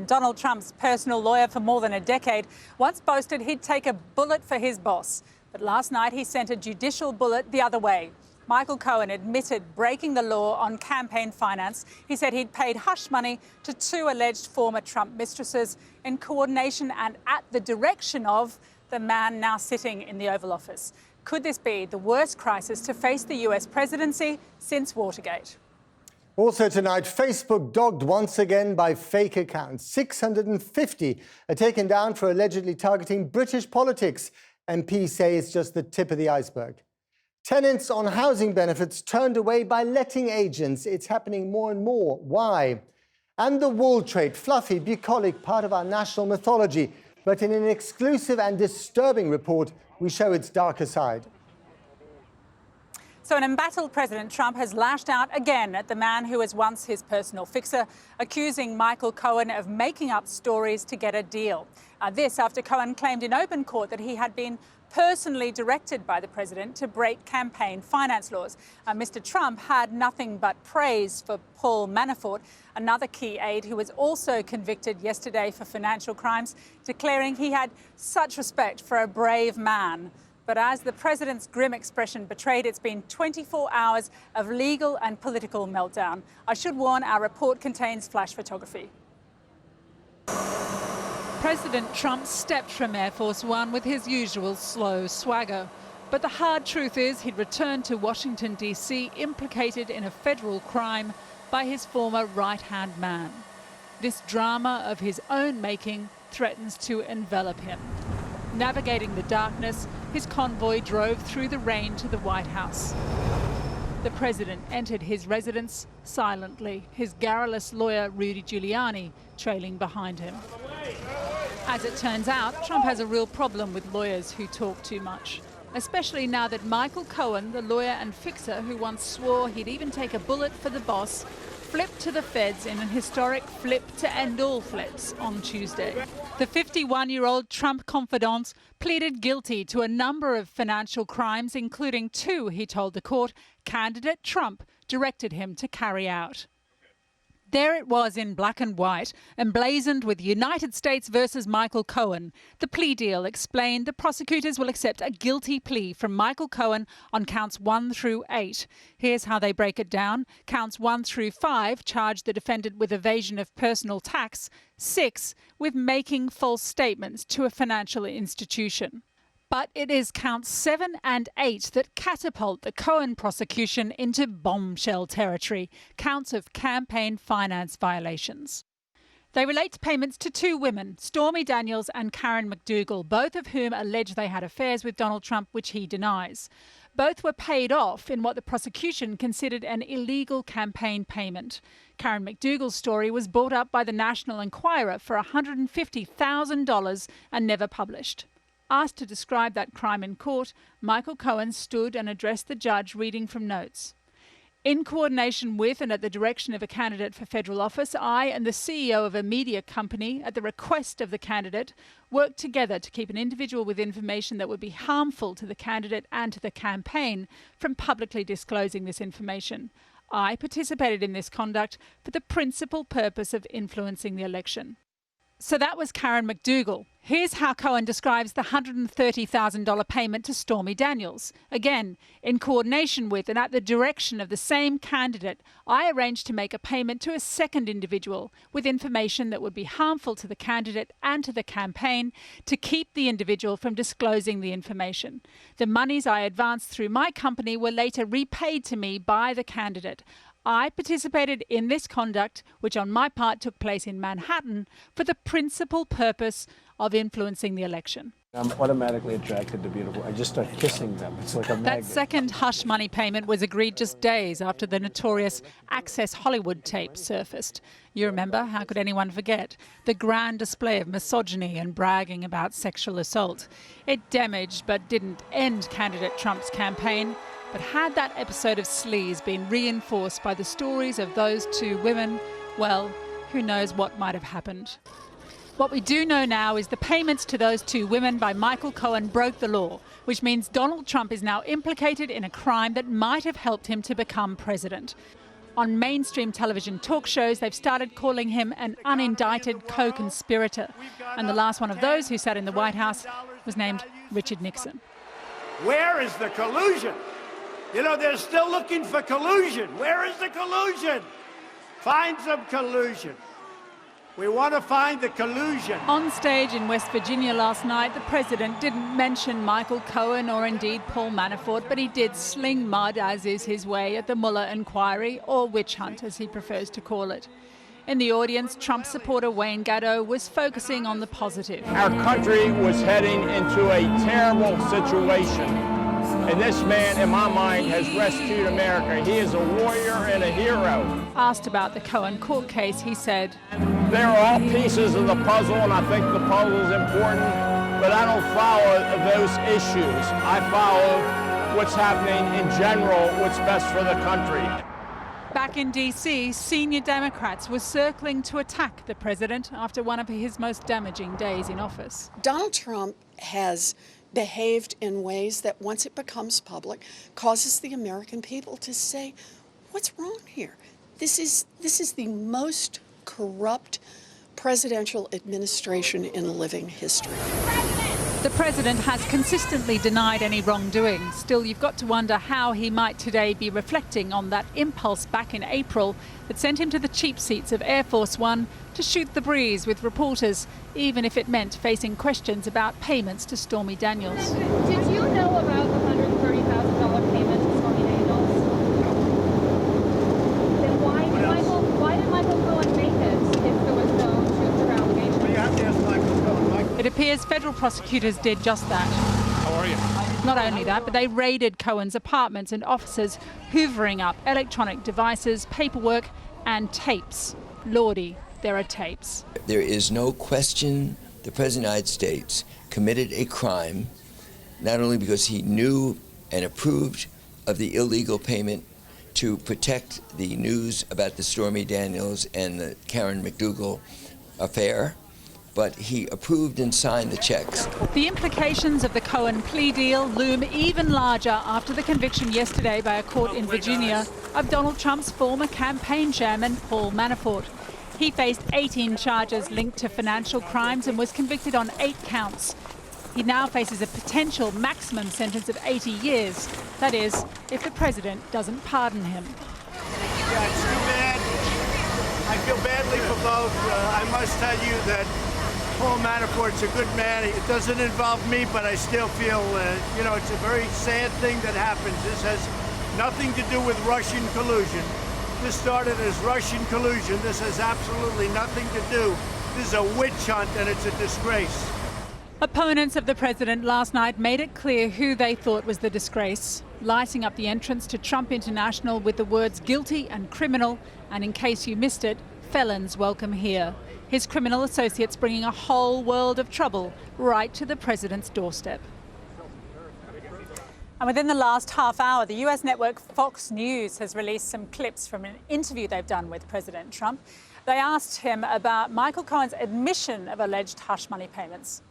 Donald Trump's personal lawyer for more than a decade once boasted he'd take a bullet for his boss. But last night he sent a judicial bullet the other way. Michael Cohen admitted breaking the law on campaign finance. He said he'd paid hush money to two alleged former Trump mistresses in coordination and at the direction of the man now sitting in the Oval Office. Could this be the worst crisis to face the US presidency since Watergate? Also tonight, Facebook dogged once again by fake accounts. 650 are taken down for allegedly targeting British politics. MPs say it's just the tip of the iceberg. Tenants on housing benefits turned away by letting agents. It's happening more and more. Why? And the wool trade, fluffy, bucolic, part of our national mythology. But in an exclusive and disturbing report, we show its darker side. So an embattled President Trump has lashed out again at the man who was once his personal fixer, accusing Michael Cohen of making up stories to get a deal. This after Cohen claimed in open court that he had been personally directed by the president to break campaign finance laws. Mr. Trump had nothing but praise for Paul Manafort, another key aide who was also convicted yesterday for financial crimes, declaring he had such respect for a brave man. But as the president's grim expression betrayed, it's been 24 hours of legal and political meltdown. I should warn, our report contains flash photography. President Trump stepped from Air Force One with his usual slow swagger. But the hard truth is he'd returned to Washington, D.C. implicated in a federal crime by his former right-hand man. This drama of his own making threatens to envelop him. Navigating the darkness, his convoy drove through the rain to the White House. The president entered his residence silently, his garrulous lawyer Rudy Giuliani trailing behind him. As it turns out, Trump has a real problem with lawyers who talk too much, especially now that Michael Cohen, the lawyer and fixer who once swore he'd even take a bullet for the boss, flipped to the feds in an historic flip to end all flips on Tuesday. The 51-year-old Trump confidant pleaded guilty to a number of financial crimes, including two, he told the court, candidate Trump directed him to carry out. There it was in black and white, emblazoned with United States versus Michael Cohen. The plea deal explained the prosecutors will accept a guilty plea from Michael Cohen on counts 1 through 8. Here's how they break it down. Counts 1 through 5 charge the defendant with evasion of personal tax, 6 with making false statements to a financial institution. But it is counts 7 and 8 that catapult the Cohen prosecution into bombshell territory, counts of campaign finance violations. They relate to payments to two women, Stormy Daniels and Karen McDougal, both of whom allege they had affairs with Donald Trump, which he denies. Both were paid off in what the prosecution considered an illegal campaign payment. Karen McDougal's story was bought up by the National Enquirer for $150,000 and never published. Asked to describe that crime in court, Michael Cohen stood and addressed the judge, reading from notes. In coordination with and at the direction of a candidate for federal office, I and the CEO of a media company, at the request of the candidate, worked together to keep an individual with information that would be harmful to the candidate and to the campaign from publicly disclosing this information. I participated in this conduct for the principal purpose of influencing the election. So that was Karen McDougal. Here's how Cohen describes the $130,000 payment to Stormy Daniels. Again, in coordination with and at the direction of the same candidate, I arranged to make a payment to a second individual with information that would be harmful to the candidate and to the campaign to keep the individual from disclosing the information. The monies I advanced through my company were later repaid to me by the candidate. I participated in this conduct, which on my part took place in Manhattan, for the principal purpose of influencing the election. I'm automatically attracted to beautiful. I just start kissing them. It's like a magnet. That second hush money payment was agreed just days after the notorious Access Hollywood tape surfaced. You remember, how could anyone forget, the grand display of misogyny and bragging about sexual assault. It damaged but didn't end candidate Trump's campaign. But had that episode of sleaze been reinforced by the stories of those two women, well, who knows what might have happened. What we do know now is the payments to those two women by Michael Cohen broke the law, which means Donald Trump is now implicated in a crime that might have helped him to become president. On mainstream television talk shows, they've started calling him an unindicted co-conspirator. And the last one of those who sat in the White House was named Richard Nixon. Where is the collusion? You know, they're still looking for collusion. Where is the collusion? Find some collusion. We want to find the collusion. On stage in West Virginia last night, the president didn't mention Michael Cohen or indeed Paul Manafort, but he did sling mud, as is his way, at the Mueller inquiry, or witch hunt, as he prefers to call it. In the audience, Trump supporter Wayne Gatto was focusing on the positive. Our country was heading into a terrible situation. And this man, in my mind, has rescued America. He is a warrior and a hero. Asked about the Cohen court case, he said, "They're all pieces of the puzzle, and I think the puzzle is important, but I don't follow those issues. I follow what's happening in general, what's best for the country." Back in D.C., senior Democrats were circling to attack the president after one of his most damaging days in office. Donald Trump has behaved in ways that, once it becomes public, causes the American people to say, what's wrong here? This is the most corrupt presidential administration in living history. The president has consistently denied any wrongdoing. Still, you've got to wonder how he might today be reflecting on that impulse back in April that sent him to the cheap seats of Air Force One to shoot the breeze with reporters, even if it meant facing questions about payments to Stormy Daniels. Did you know about the $130,000 payment to Stormy Daniels? Then why did Michael Cohen make it if there was no truth or allegation? Well, you have to ask Michael Cohen. It appears federal prosecutors did just that. How are you? Not only that, but they raided Cohen's apartments and offices, hoovering up electronic devices, paperwork and tapes. Lordy, there are tapes. There is no question the President of the United States committed a crime, not only because he knew and approved of the illegal payment to protect the news about the Stormy Daniels and the Karen McDougal affair, but he approved and signed the checks. The implications of the Cohen plea deal loom even larger after the conviction yesterday by a court in Virginia of Donald Trump's former campaign chairman, Paul Manafort. He faced 18 charges linked to financial crimes and was convicted on 8 counts. He now faces a potential maximum sentence of 80 years. That is, if the president doesn't pardon him. Yeah, it's too bad. I feel badly for both. I must tell you that Paul Manafort's a good man. It doesn't involve me, but I still feel, you know, it's a very sad thing that happens. This has nothing to do with Russian collusion. This started as Russian collusion. This has absolutely nothing to do. This is a witch hunt, and it's a disgrace. Opponents of the president last night made it clear who they thought was the disgrace, lighting up the entrance to Trump International with the words guilty and criminal, and in case you missed it, felons welcome here. His criminal associates bringing a whole world of trouble right to the president's doorstep. And within the last half hour, the US network Fox News has released some clips from an interview they've done with President Trump. They asked him about Michael Cohen's admission of alleged hush money payments.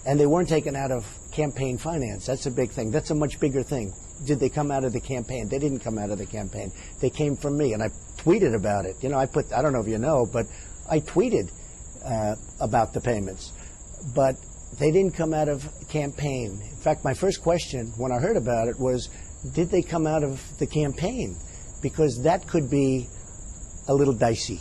And they weren't taken out of campaign finance. That's a big thing. That's a much bigger thing. Did they come out of the campaign? They didn't come out of the campaign. They came from me, and I tweeted about it. You know, I don't know if you know, but I tweeted about the payments. But they didn't come out of campaign. In fact, my first question when I heard about it was, did they come out of the campaign? Because that could be a little dicey.